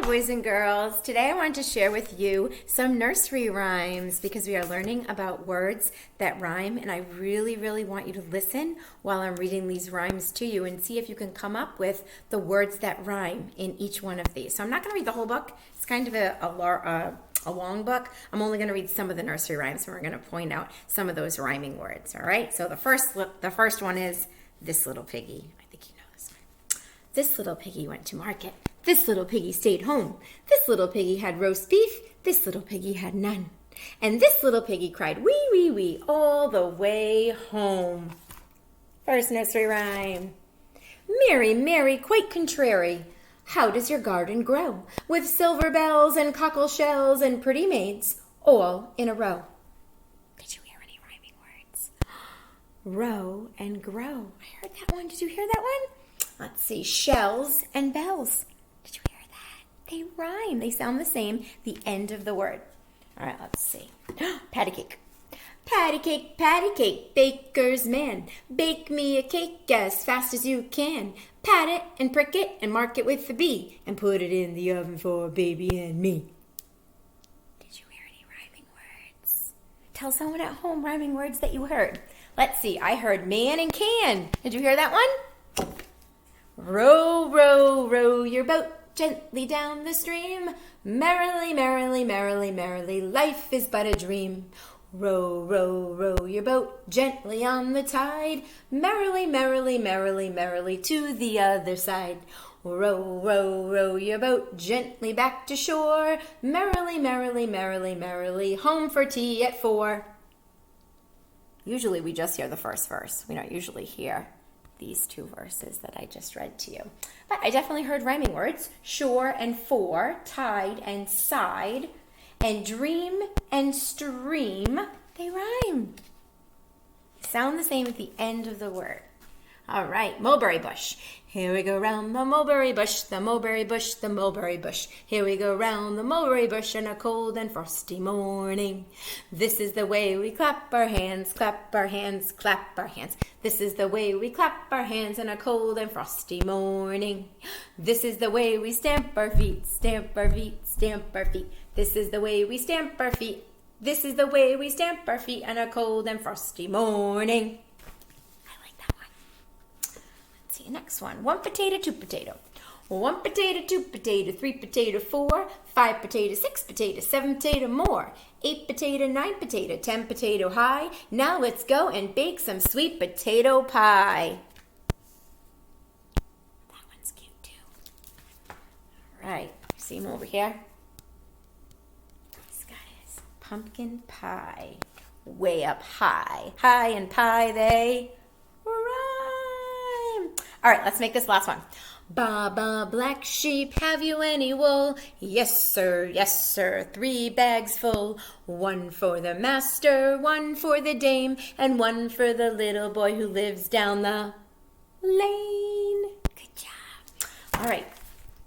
boys and girls. Today I want to share with you some nursery rhymes because we are learning about words that rhyme, and I really want you to listen while I'm reading these rhymes to you and see if you can come up with the words that rhyme in each one of these. So I'm not going to read the whole book. It's kind of a long book. I'm only going to read some of the nursery rhymes, and we're going to point out some of those rhyming words. All right. So the first one is this little piggy. I think you know this one. This little piggy went to market. This little piggy stayed home. This little piggy had roast beef. This little piggy had none. And this little piggy cried, wee, wee, wee, all the way home. First nursery rhyme. Mary, Mary, quite contrary. How does your garden grow? With silver bells and cockle shells and pretty maids, all in a row. Did you hear any rhyming words? Row and grow. I heard that one. Did you hear that one? Let's see. Shells and bells. Did you hear that? They rhyme. They sound the same, the end of the word. All right, let's see. Patty cake. Patty cake, baker's man. Bake me a cake as fast as you can. Pat it and prick it and mark it with the B and put it in the oven for baby and me. Did you hear any rhyming words? Tell someone at home rhyming words that you heard. Let's see. I heard man and can. Did you hear that one? Row, row, row your boat gently down the stream. Merrily, merrily, merrily, merrily, life is but a dream. Row, row, row your boat gently on the tide. Merrily, merrily, merrily, merrily to the other side. Row, row, row your boat gently back to shore. Merrily, merrily, merrily, merrily, home for tea at 4. Usually we just hear the first verse. We don't usually hear these two verses that I just read to you. But I definitely heard rhyming words. Shore and for, tide and side, and dream and stream. They rhyme. Sound the same at the end of the word. All right, mulberry bush. Here we go round the mulberry bush, the mulberry bush, the mulberry bush. Here we go round the mulberry bush on a cold and frosty morning. This is the way we clap our hands, clap our hands, clap our hands. This is the way we clap our hands on a cold and frosty morning. This is the way we stamp our feet, stamp our feet, stamp our feet. This is the way we stamp our feet. This is the way we stamp our feet on a cold and frosty morning. Next one. 1 potato, 2 potato. 1 potato, 2 potato, 3 potato, 4, 5 potato, 6 potato, 7 potato more. 8 potato, 9 potato, 10 potato high. Now let's go and bake some sweet potato pie. That one's cute too. All right. See him over here? He's got his pumpkin pie way up high. High and pie they rhyme. All right, let's make this last one. Ba, ba, black sheep, have you any wool? Yes, sir, 3 bags full. 1 for the master, 1 for the dame, and 1 for the little boy who lives down the lane. Good job. All right,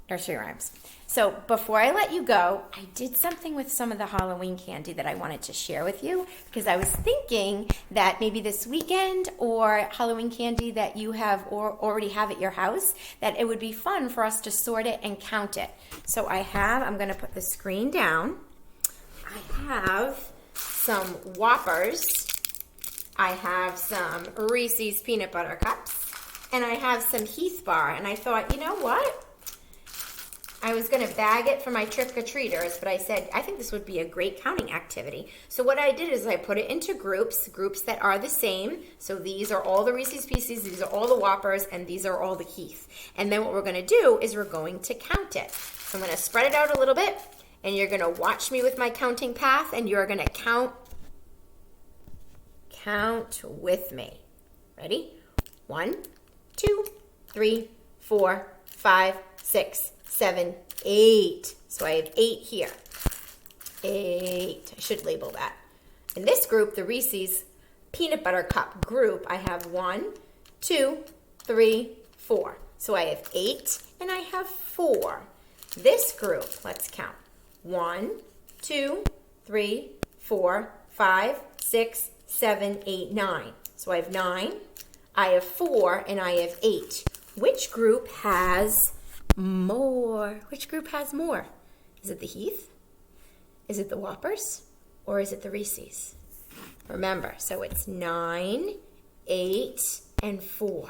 nursery rhymes. So before I let you go, I did something with some of the Halloween candy that I wanted to share with you because I was thinking that maybe this weekend or Halloween candy that you have or already have at your house, that it would be fun for us to sort it and count it. So I'm going to put the screen down. I have some Whoppers. I have some Reese's Peanut Butter Cups. And I have some Heath Bar. And I thought, you know what? I was going to bag it for my trick-or-treaters, but I said, I think this would be a great counting activity. So what I did is I put it into groups that are the same. So these are all the Reese's Pieces, these are all the Whoppers, and these are all the Heath. And then what we're going to do is we're going to count it. So I'm going to spread it out a little bit, and you're going to watch me with my counting path, and you're going to count with me. Ready? 1, 2, 3, 4, 5, 6, 7, 8. So I have 8 here. 8. I should label that. In this group, the Reese's Peanut Butter Cup group, I have 1, 2, 3, 4. So I have 8 and I have 4. This group, let's count. 1, 2, 3, 4, 5, 6, 7, 8, 9. So I have 9, I have 4, and I have 8. Which group has more. Which group has more? Is it the Heath? Is it the Whoppers? Or is it the Reese's? Remember, so it's 9, 8, and 4.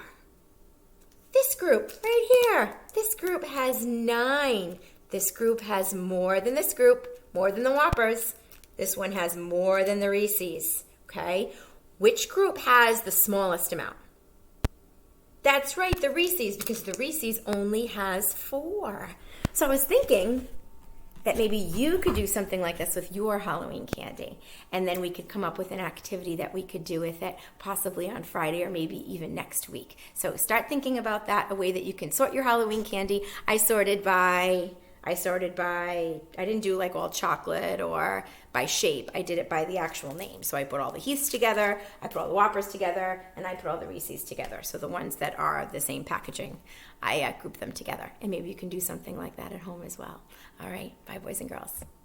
This group right here, this group has 9. This group has more than this group, more than the Whoppers. This one has more than the Reese's, okay? Which group has the smallest amount? That's right, the Reese's, because the Reese's only has 4. So I was thinking that maybe you could do something like this with your Halloween candy, and then we could come up with an activity that we could do with it, possibly on Friday or maybe even next week. So start thinking about that, a way that you can sort your Halloween candy. I didn't do like all chocolate or by shape. I did it by the actual name. So I put all the Heaths together, I put all the Whoppers together, and I put all the Reese's together. So the ones that are the same packaging, I group them together. And maybe you can do something like that at home as well. All right, bye boys and girls.